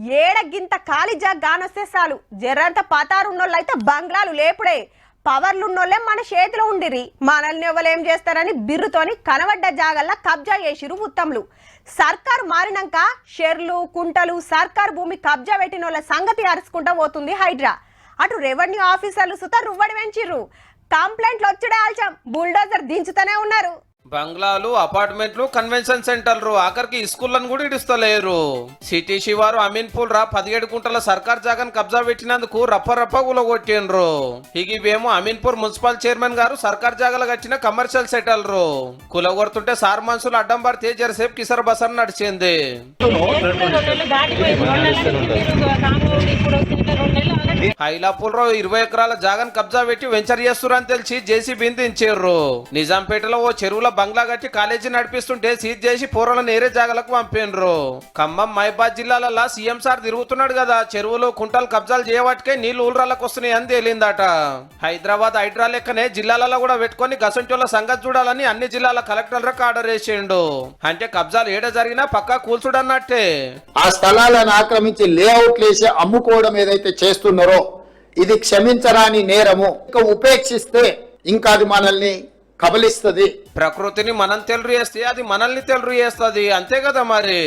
ఏడగింత ఖాళీ జాగానొస్తే చాలు జర్రంత పతారున్నోళ్ళైతే బంగ్లాలు లేపుడే పవర్లున్నోళ్ళే మన చేతిలో ఉండిరి మనల్ని ఎవరేం చేస్తారని బిర్రుతోని కనబడ్డ జాగల్లా కబ్జా చేసిరు ఉత్తములు. సర్కారు మారినాక షెర్లు కుంటలు సర్కారు భూమి కబ్జా పెట్టినోళ్ళ సంగతి అరుచుకుంటా పోతుంది హైడ్రా. అటు రెవెన్యూ ఆఫీసర్లు సుతా రువ్వడి వెంచిర్రు. కంప్లైంట్లు వచ్చుడే ఆల్చం బుల్డోజర్ దించుతూనే ఉన్నారు. బంగ్లాలు అపార్ట్మెంట్లు కన్వెన్షన్ సెంటర్లు ఆఖరికి స్కూళ్లను కూడా ఇడుస్తలేరు. సిటీ శివారు అమీన్పూల్ రా 17 గుంటల సర్కార్ జాగాను కబ్జా పెట్టినందుకు రప్ప కూలగొట్టిండ్రు. ఇవేమో అమీన్పూర్ మున్సిపల్ చైర్మన్ గారు సర్కార్ జాగాలు కట్టిన కమర్షియల్ సెటల్రు. కూలగొడుతుంటే సార్ మనుషులు అడ్డం పడితే జరసేపు కిసర్ బసర్ నడిచింది. హైలాపూల్ రావు 20 ఎకరాల జాగాను కబ్జా పెట్టి వెంచర్ చేస్తురని తెలిసి జేసీబీని దించారు. నిజాంపేటలో ఓ చెరువుల బంగ్లా కట్టి కాలేజీ నడిపిస్తుంటే సీజ్ చేసి పోరలను ఏరే జాగాలకు పంపిండ్రు. ఖమ్మం మైబాద్ జిల్లాలలో సీఎం సార్ తిరుగుతున్నాడు కదా, చెరువులు కుంటలు కబ్జాలు చేయబట్టే నీళ్లు ఊళ్ళకి వస్తున్నాయి అని తేలిందట. హైదరాబాద్ హైడ్రా లెక్కనే జిల్లాలలో కూడా పెట్టుకుని గసంటోళ్ళ సంగతి చూడాలని అన్ని జిల్లాల కలెక్టర్లకు ఆర్డర్ వేసిండు. అంటే కబ్జాలు ఏడ జరిగినా పక్కా కూల్చుడన్నట్టే. ఆ స్థలాలను ఆక్రమించి లేఅవుట్లు వేసి అమ్ముకోవడం ఏదైతే చేస్తున్నారో ఇది క్షమించరాని నేరము. ఇంకా ఉపేక్షిస్తే ఇంకా అది మనల్ని కబలిస్తుంది. ప్రకృతిని మనం తెల్లు చేస్తే అది మనల్ని తెల్లు చేస్తుంది. అంతే కదా మరి.